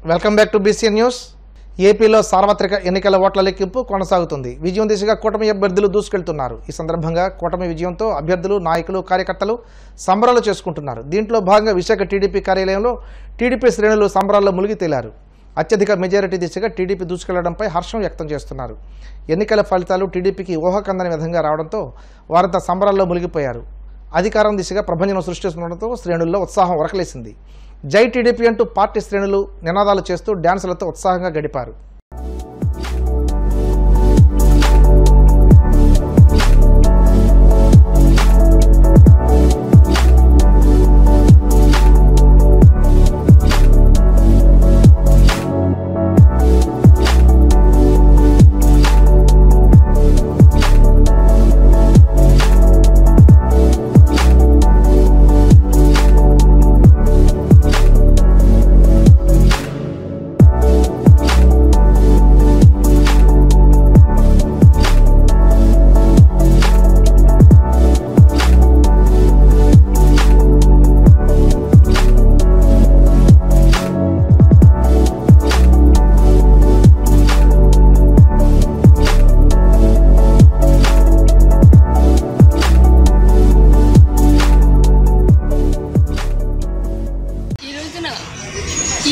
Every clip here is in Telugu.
Welcome back to BCN news. ఏపీలో సార్వత్రిక ఎన్నికల ఓట్ల లెక్కింపు కొనసాగుతుంది. విజయం దిశగా కూటమి అభ్యర్థులు దూసుకెళ్తున్నారు. ఈ సందర్భంగా కూటమి విజయంతో అభ్యర్థులు, నాయకులు, కార్యకర్తలు సంబరాలు చేసుకుంటున్నారు. దీంట్లో భాగంగా విశాఖ టీడీపీ కార్యాలయంలో టీడీపీ శ్రేణులు సంబరాల్లో మునిగి తేలారు. అత్యధిక మెజారిటీ దిశగా టీడీపీ దూసుకెళ్లడంపై హర్షం వ్యక్తం చేస్తున్నారు. ఎన్నికల ఫలితాలు టీడీపీకి ఊహకందని విధంగా రావడంతో వారంతా సంబరాల్లో మునిగిపోయారు. అధికారం దిశగా ప్రభంజనం సృష్టిస్తుండటంతో శ్రేణుల్లో ఉత్సాహం ఉరకలేసింది. జై టీడీపీ అంటూ పార్టీ శ్రేణులు నినాదాలు చేస్తూ డ్యాన్సులతో ఉత్సాహంగా గడిపారు.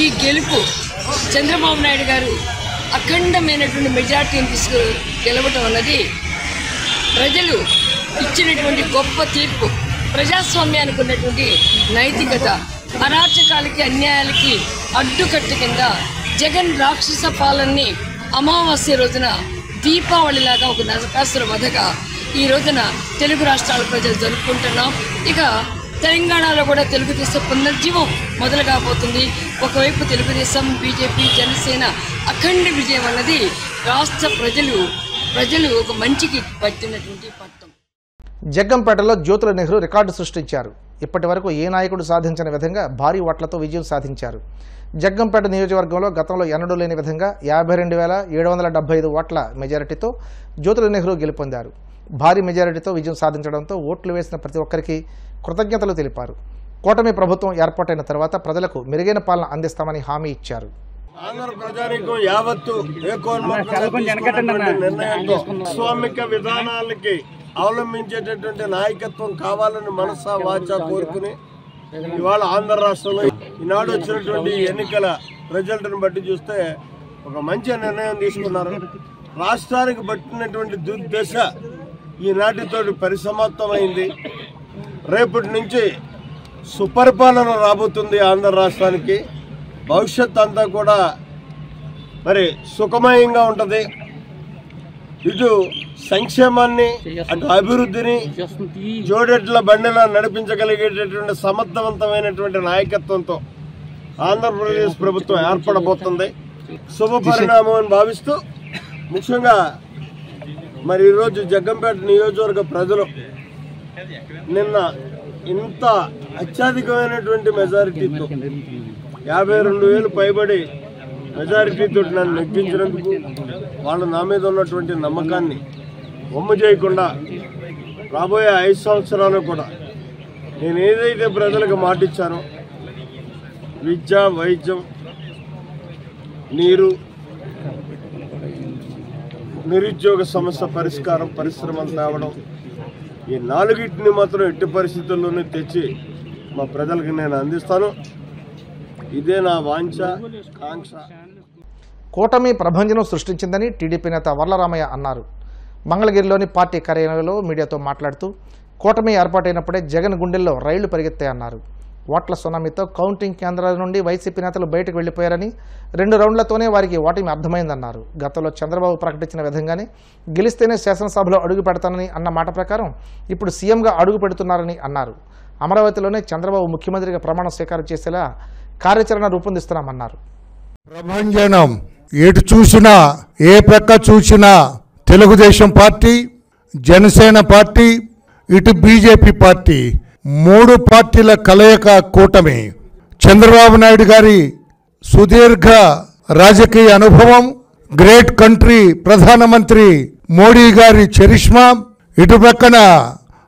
ఈ గెలుపు చంద్రబాబు నాయుడు గారు అఖండమైనటువంటి మెజార్టీని గెలవటం అన్నది ప్రజలు ఇచ్చినటువంటి గొప్ప తీర్పు. ప్రజాస్వామ్యానికి ఉన్నటువంటి నైతికత, అరాచకాలకి, అన్యాయాలకి అడ్డుకట్ట కింద జగన్ రాక్షస పాలనని అమావాస్య రోజున దీపావళిలాగా ఒక నరకాసుర వధగా ఈ రోజున తెలుగు రాష్ట్రాల ప్రజలు జరుపుకుంటున్నాం. ఇక తెలంగాణలో కూడా తెలుగుదేశం పునర్జీవం మొదలు కాబోతుంది. ఒకవైపు తెలుగుదేశం, బీజేపీ, జనసేన అఖండ విజయం అన్నది రాష్ట్ర ప్రజలు ఒక మంచికి పట్టినటువంటి పట్టం. జగ్గంపేటలో జ్యోతుల నెహ్రూ రికార్డు సృష్టించారు. ఇప్పటి వరకు ఏ నాయకుడు సాధించని విధంగా భారీ ఓట్లతో విజయం సాధించారు. జగ్గంపేట నియోజకవర్గంలో గతంలో ఎన్నడూ లేని విధంగా 52,775 ఓట్ల మెజారిటీతో జ్యోతుల నెహ్రూ గెలుపొందారు. భారీ మెజారిటీతో విజయం సాధించడంతో ఓట్లు వేసిన ప్రతి ఒక్కరికి కృతజ్ఞతలు తెలిపారు. కూటమి ప్రభుత్వం ఏర్పాటైన తర్వాత ప్రజలకు మెరుగైన పాలన అందిస్తామని హామీ ఇచ్చారు. స్వామిక విధానాలకి అవలంబించేటటువంటి నాయకత్వం కావాలని మనసా వాచా కోరుకుని ఇవాళ ఆంధ్ర రాష్ట్రంలో ఈనాడు వచ్చినటువంటి ఎన్నికల రిజల్ట్ని బట్టి చూస్తే ఒక మంచి నిర్ణయం తీసుకున్నారు. రాష్ట్రానికి పట్టినటువంటి దుర్దశ ఈనాటితో పరిసమాప్తమైంది. రేపటి నుంచి సుపరిపాలన రాబోతుంది ఆంధ్ర రాష్ట్రానికి. భవిష్యత్ అంతా కూడా మరి సుఖమయంగా ఉంటుంది. ఇటు సంక్షేమాన్ని, అటు అభివృద్ధిని జోడెట్ల బండిలా నడిపించగలిగేటటువంటి సమర్థవంతమైనటువంటి నాయకత్వంతో ఆంధ్రప్రదేశ్ ప్రభుత్వం ఏర్పడబోతుంది. శుభ పరిణామం అని భావిస్తూ ముఖ్యంగా మరి ఈరోజు జగ్గంపేట నియోజకవర్గ ప్రజలు నిన్న ఇంత అత్యధికమైనటువంటి మెజారిటీతో 52,000 పైబడి మెజారిటీతో నన్ను నెగ్గించినందుకు వాళ్ళు నా మీద ఉన్నటువంటి నమ్మకాన్ని వమ్ము చేయకుండా రాబోయే 5 సంవత్సరాలు కూడా నేను ఏదైతే ప్రజలకు మాటిచ్చానో విద్య, వైద్యం, నీరు, నిరుద్యోగ సమస్య పరిష్కారం, పరిశ్రమలు తేవడం, ఈ 4టిని మాత్రం ఎట్టి పరిస్థితుల్లోనే తెచ్చి మా ప్రజలకు నేను అందిస్తాను. ఇదే నా వాంఛ, కాంక్ష. కూటమి ప్రభంజనం సృష్టించిందని టీడీపీ నేత వర్లరామయ్య అన్నారు. మంగళగిరిలోని పార్టీ కార్యాలయంలో మీడియాతో మాట్లాడుతూ కూటమి ఏర్పాటైనప్పుడే జగన్ గుండెల్లో రైళ్లు పరిగెత్తాయన్నారు. ఓట్ల సునామీతో కౌంటింగ్ కేంద్రాల నుండి వైసీపీ నేతలు బయటకు వెళ్లిపోయారని, 2 రౌండ్లతోనే వారికి ఓటమి అర్థమైందన్నారు. గతంలో చంద్రబాబు ప్రకటించిన విధంగానే గెలిస్తేనే శాసనసభలో అడుగు పెడతానని అన్న మాట ప్రకారం ఇప్పుడు సీఎంగా అడుగు పెడుతున్నారని అన్నారు. అమరావతిలోనే చంద్రబాబు ముఖ్యమంత్రిగా ప్రమాణ స్వీకారం చేసేలా కార్యాచరణ రూపొందిస్తున్నామన్నారు. ప్రభంజనం ఎటు చూసినా, ఏ ప్రక్క చూసినా తెలుగుదేశం పార్టీ, జనసేన పార్టీ, ఇటు బీజేపీ పార్టీ, 3 పార్టీల కలయిక కూటమి. చంద్రబాబు నాయుడు గారి సుదీర్ఘ రాజకీయ అనుభవం, గ్రేట్ కంట్రీ ప్రధానమంత్రి మోడీ గారి చరిష్మా, ఇటు పక్కన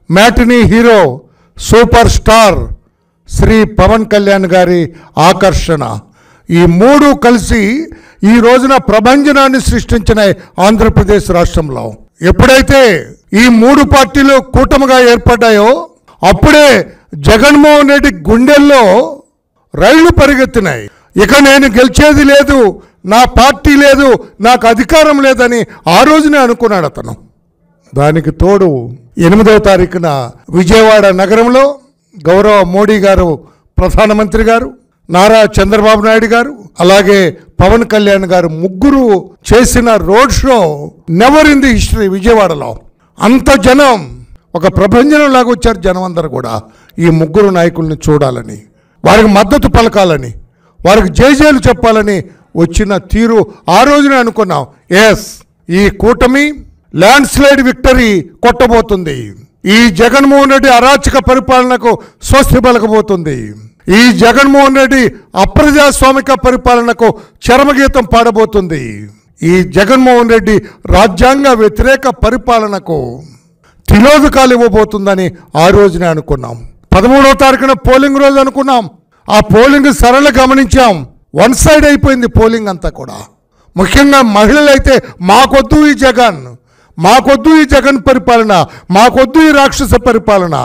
matinee hero superstar Shri Pawan Kalyan గారి ఆకర్షణ, ఈ మూడు కలిసి ఈ రోజున ప్రభంజనాన్ని సృష్టించినాయి ఆంధ్రప్రదేశ్ రాష్ట్రంలో. ఎప్పుడైతే ఈ మూడు పార్టీలు కూటమిగా ఏర్పడ్డాయో అప్పుడే జగన్మోహన్ రెడ్డి గుండెల్లో రైళ్లు పరిగెత్తినాయి. ఇక నేను గెలిచేది లేదు, నా పార్టీ లేదు, నాకు అధికారం లేదని ఆ రోజునే అనుకున్నాడు అతను. దానికి తోడు 8వ తారీఖున విజయవాడ నగరంలో గౌరవ మోడీ గారు, ప్రధానమంత్రి గారు, నారా చంద్రబాబు నాయుడు గారు, అలాగే పవన్ కళ్యాణ్ గారు ముగ్గురు చేసిన road show never in the history. విజయవాడలో అంత జనం ఒక ప్రభంజనం లాగా వచ్చారు. జనం అందరూ కూడా ఈ ముగ్గురు నాయకుల్ని చూడాలని, వారికి మద్దతు పలకాలని, వారికి జైజేలు చెప్పాలని వచ్చిన తీరు ఆ రోజునే అనుకున్నాం. ఎస్, ఈ కూటమి ల్యాండ్ స్లైడ్ విక్టరీ కొట్టబోతుంది. ఈ జగన్మోహన్ రెడ్డి అరాచక పరిపాలనకు స్వస్తి పలకబోతుంది. ఈ జగన్మోహన్ రెడ్డి అప్రజాస్వామిక పరిపాలనకు చరమగీతం పాడబోతుంది. ఈ జగన్మోహన్ రెడ్డి రాజ్యాంగ వ్యతిరేక పరిపాలనకు తిలోదకాలు ఇవ్వబోతుందని ఆ రోజునే అనుకున్నాం. 13వ తారీఖున పోలింగ్ రోజు అనుకున్నాం. ఆ పోలింగ్ సరళ గమనించాం. వన్ సైడ్ అయిపోయింది పోలింగ్ అంతా కూడా. ముఖ్యంగా మహిళలైతే మాకొద్దు ఈ జగన్, మాకొద్దు ఈ జగన్ పరిపాలన, మాకొద్దు ఈ రాక్షస పరిపాలన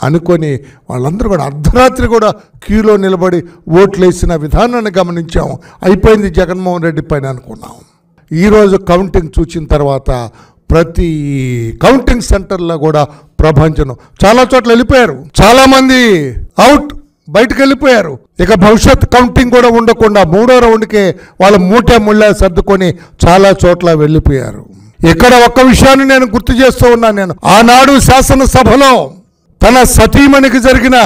అనుకొని వాళ్ళందరూ కూడా అర్ధరాత్రి కూడా క్యూలో నిలబడి ఓట్లు వేసిన విధానాన్ని గమనించాం. అయిపోయింది జగన్మోహన్ రెడ్డి పైన అనుకున్నాం. ఈరోజు కౌంటింగ్ చూసిన తర్వాత ప్రతి కౌంటింగ్ సెంటర్లో కూడా ప్రభంజనం. చాలా చోట్ల వెళ్ళిపోయారు, చాలామంది అవుట్, బయటకు వెళ్ళిపోయారు. ఇక భవిష్యత్ కౌంటింగ్ కూడా ఉండకుండా 3వ రౌండ్కే వాళ్ళు ముళ్ళ సర్దుకొని చాలా చోట్ల వెళ్ళిపోయారు. ఇక్కడ ఒక్క విషయాన్ని నేను గుర్తు చేస్తూ ఉన్నాను. నేను ఆనాడు శాసనసభలో తన సతీమణికి జరిగిన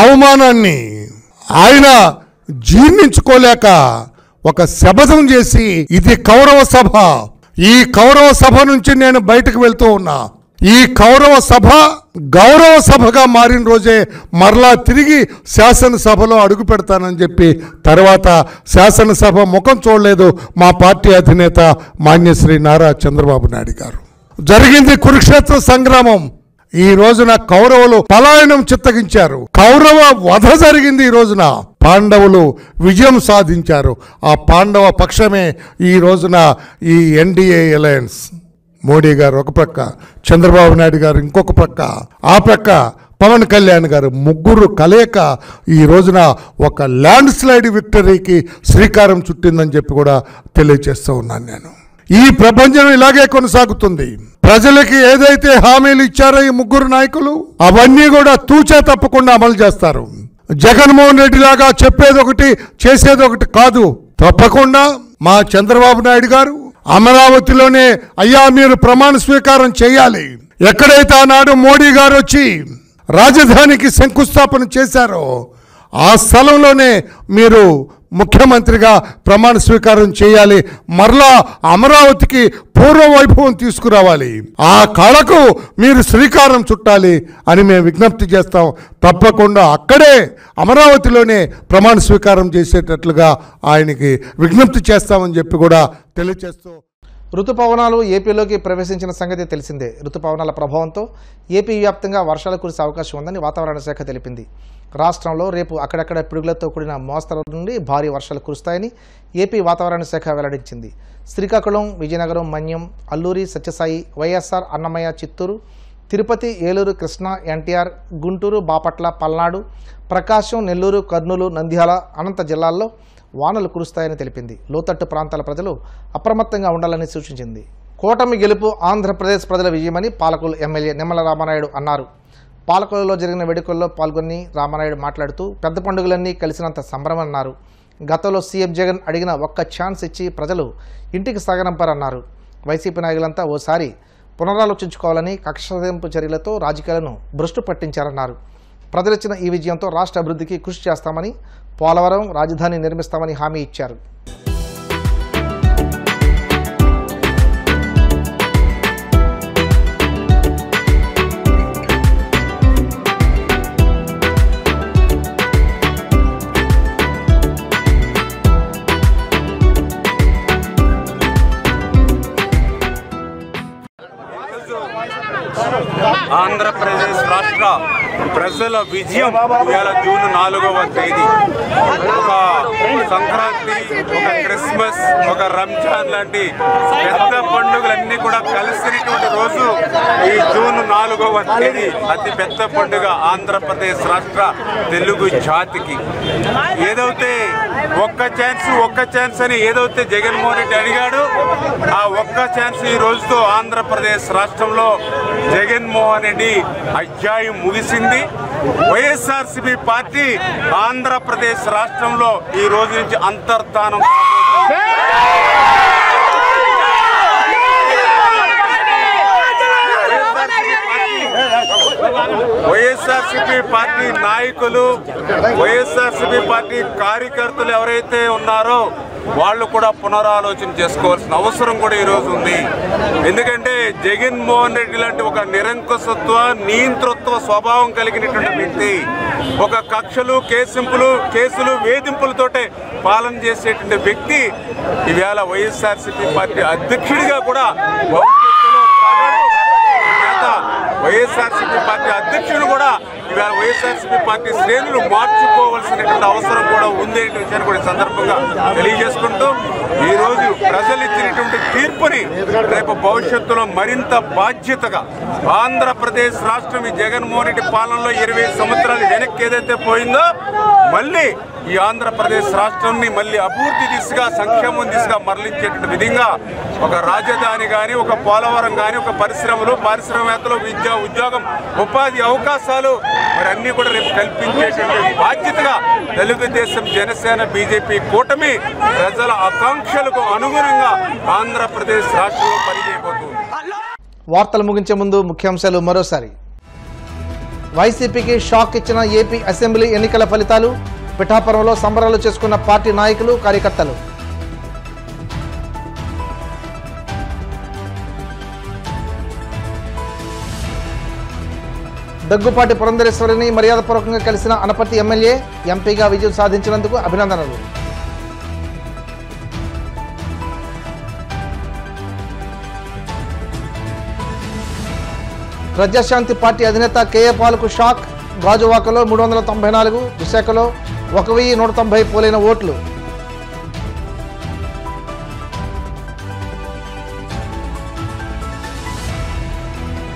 అవమానాన్ని ఆయన జీర్ణించుకోలేక ఒక శపథం చేసి, ఇది కౌరవ సభ, ఈ కౌరవ సభ నుంచి నేను బయటకు వెళ్తూ ఉన్నా, ఈ కౌరవ సభ గౌరవ సభగా మారిన రోజే మరలా తిరిగి శాసనసభలో అడుగు పెడతానని చెప్పి తర్వాత శాసనసభ ముఖం చూడలేదు మా పార్టీ అధినేత మాన్యశ్రీ నారా చంద్రబాబు నాయుడు గారు. జరిగింది కురుక్షేత్ర సంగ్రామం. ఈ రోజున కౌరవులు పలాయనం చిత్తగించారు. కౌరవ వధ జరిగింది. ఈ రోజున పాండవులు విజయం సాధించారు. ఆ పాండవ పక్షమే ఈ రోజున ఈ ఎన్డీఏ అలయన్స్. మోడీ గారు ఒక ప్రక్క, చంద్రబాబు నాయుడు గారు ఇంకొక ప్రక్క, ఆ ప్రక్క పవన్ కళ్యాణ్ గారు, ముగ్గురు కలయిక ఈ రోజున ఒక ల్యాండ్ స్లైడ్ విక్టరీకి శ్రీకారం చుట్టిందని చెప్పి కూడా తెలియజేస్తూ ఉన్నాను నేను. ఈ ప్రపంచం ఇలాగే కొనసాగుతుంది. ప్రజలకి ఏదైతే హామీలు ఇచ్చారో ఈ ముగ్గురు నాయకులు అవన్నీ కూడా తూచా తప్పకుండా అమలు చేస్తారు. జగన్మోహన్ రెడ్డి లాగా చెప్పేది ఒకటి చేసేది ఒకటి కాదు. తప్పకుండా మా చంద్రబాబు నాయుడు గారు అమరావతిలోనే అయ్యా మీరు ప్రమాణ స్వీకారం చేయాలి. ఎక్కడైతే ఆనాడు మోడీ గారు వచ్చి రాజధానికి శంకుస్థాపన చేశారో ఆ స్థలంలోనే మీరు ముఖ్యమంత్రిగా ప్రమాణ స్వీకారం చేయాలి. మరలా అమరావతికి పూర్వ వైభవం తీసుకురావాలి. ఆ కళకు మీరు శ్రీకారం చుట్టాలి అని మేము విజ్ఞప్తి చేస్తాం. తప్పకుండా అక్కడే అమరావతిలోనే ప్రమాణ స్వీకారం చేసేటట్లుగా ఆయనకి విజ్ఞప్తి చేస్తామని చెప్పి కూడా తెలియజేస్తూ, రుతుపవనాలు ఏపీలోకి ప్రవేశించిన సంగతి తెలిసిందే. రుతుపవనాల ప్రభావంతో ఏపీ వ్యాప్తంగా వర్షాలు కురిసే అవకాశం ఉందని వాతావరణ శాఖ తెలిపింది. రాష్ట్రంలో రేపు అక్కడక్కడ పిడుగులతో కూడిన మోస్తరు నుండి భారీ వర్షాలు కురుస్తాయని ఏపీ వాతావరణ శాఖ వెల్లడించింది. శ్రీకాకుళం, విజయనగరం, మన్యం, అల్లూరి సత్యసాయి, వైఎస్ఆర్, అన్నమయ్య, చిత్తూరు, తిరుపతి, ఏలూరు, కృష్ణా, ఎన్టీఆర్, గుంటూరు, బాపట్ల, పల్నాడు, ప్రకాశం, నెల్లూరు, కర్నూలు, నంద్యాల, అనంత జిల్లాల్లో వానలు కురుస్తాయని తెలిపింది. లోతట్టు ప్రాంతాల ప్రజలు అప్రమత్తంగా ఉండాలని సూచించింది. కూటమి గెలుపు ఆంధ్రప్రదేశ్ ప్రజల విజయమని పాలకొల్లు ఎమ్మెల్యే నిమ్మల రామానాయుడు అన్నారు. పాలకొల్లులో జరిగిన వేడుకల్లో పాల్గొని రామానాయుడు మాట్లాడుతూ పెద్ద పండుగలన్నీ కలిసినంత సంబరమన్నారు. గతంలో సీఎం జగన్ అడిగిన ఒక్క ఛాన్స్ ఇచ్చి ప్రజలు ఇంటికి సాగనంపారన్నారు. వైసీపీ నాయకులంతా ఓసారి పునరాలోచించుకోవాలని, కక్షసాధింపు చర్యలతో రాజకీయాలను భ్రష్టు పట్టించారన్నారు. ప్రజలిచ్చిన ఈ విజయంతో రాష్ట్ర అభివృద్ధికి కృషి చేస్తామని, పోలవరం రాజధాని నిర్మిస్తామని హామీ ఇచ్చారు. ఆంధ్రప్రదేశ్ రాష్ట్ర రాష్ట్ర ప్రజల విజయం ఇవాళ జూన్ 4వ తేదీ. ఒక సంక్రాంతి, ఒక క్రిస్మస్, ఒక రంజాన్ లాంటి పెద్ద పండుగలన్నీ కూడా కలిసినటువంటి రోజు ఈ జూన్ 4వ తేదీ. అతి పెద్ద పండుగ ఆంధ్రప్రదేశ్ రాష్ట్ర తెలుగు జాతికి. ఏదైతే ఒక్క ఛాన్స్ అని ఏదైతే జగన్మోహన్ రెడ్డి అడిగాడు, ఆ ఒక్క ఛాన్స్ ఈ రోజుతో ఆంధ్రప్రదేశ్ రాష్ట్రంలో జగన్మోహన్ రెడ్డి అధ్యాయం ముగిసింది. వైఎస్ఆర్సీపీ పార్టీ ఆంధ్రప్రదేశ్ రాష్ట్రంలో ఈ రోజు నుంచి అంతర్ధానం వైఎస్ఆర్సీపీ పార్టీ నాయకులు, వైఎస్ఆర్సీపీ పార్టీ కార్యకర్తలు ఎవరైతే ఉన్నారో వాళ్ళు కూడా పునరాలోచన చేసుకోవాల్సిన అవసరం కూడా ఈరోజు ఉంది. ఎందుకంటే జగన్మోహన్ రెడ్డి లాంటి ఒక నిరంకుశత్వ, నియంతృత్వ స్వభావం కలిగినటువంటి వ్యక్తి, ఒక కక్షలు, కేసులు, వేధింపులతోటే పాలన చేసేటువంటి వ్యక్తి ఈవేళ వైఎస్ఆర్సీపీ పార్టీ అధ్యక్షుడిగా కూడా భవిష్యత్తులో వైఎస్ఆర్సీపీ పార్టీ అధ్యక్షుడు కూడా ఇవాళ వైఎస్ఆర్సీపీ పార్టీ శ్రేణులు మార్చుకోవాల్సినటువంటి అవసరం కూడా ఉంది అనే విషయాన్ని కూడా సందర్భంగా తెలియజేసుకుంటూ ఈ రోజు ప్రజలు ఇచ్చినటువంటి తీర్పుని రేపు భవిష్యత్తులో మరింత బాధ్యతగా ఆంధ్రప్రదేశ్ రాష్ట్రం ఈ జగన్మోహన్ రెడ్డి పాలనలో 20 సంవత్సరాలు వెనక్కి ఏదైతే పోయిందో మళ్ళీ ఈ ఆంధ్రప్రదేశ్ రాష్ట్రాన్ని మళ్ళీ అభివృద్ధి దిశగా, సంక్షేమం దిశగా మరలించేటువంటి విధంగా ఒక రాజధాని కానీ, ఒక పోలవరం కానీ, ఒక పరిశ్రమలు, పారిశ్రామికవేత్తలు, విద్య, ఉద్యోగం, ఉపాధి అవకాశాలు మరి అన్నీ కూడా రేపు కల్పించేటువంటి బాధ్యతగా తెలుగుదేశం, జనసేన, బీజేపీ కూటమి ప్రజల ఆకాంక్షలకు అనుగుణంగా ఆంధ్రప్రదేశ్ రాష్ట్రంలో పనిచేయబోతుంది. వార్తలు ముగించే ముందు ముఖ్యాంశాలు మరోసారి. వైసీపీకి షాక్ ఇచ్చిన ఏపీ అసెంబ్లీ ఎన్నికల ఫలితాలు. పిఠాపురంలో సంబరాలు చేసుకున్న పార్టీ నాయకులు, కార్యకర్తలు. దగ్గుపాటి పురంధరేశ్వరిని మర్యాదపూర్వకంగా కలిసిన అనపర్తి ఎమ్మెల్యే. ఎంపీగా విజయం సాధించినందుకు అభినందనలు. ప్రజాశాంతి పార్టీ అధినేత కేఏ పాల్కు షాక్. గాజువాకలో 394, విశాఖలో 1190 పోలైన ఓట్లు.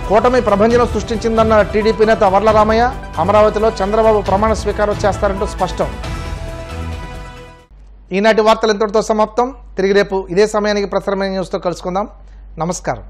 కూటమి ప్రభంజనం సృష్టించిందన్న టీడీపీ నేత వర్లరామయ్య. అమరావతిలో చంద్రబాబు ప్రమాణ స్వీకారం చేస్తారంటూ స్పష్టం. ఈనాటి వార్తలు ఇంతటితో సమాప్తం. తిరిగి రేపు ఇదే సమయానికి ప్రసారమైన న్యూస్తో కలుసుకుందాం. నమస్కారం.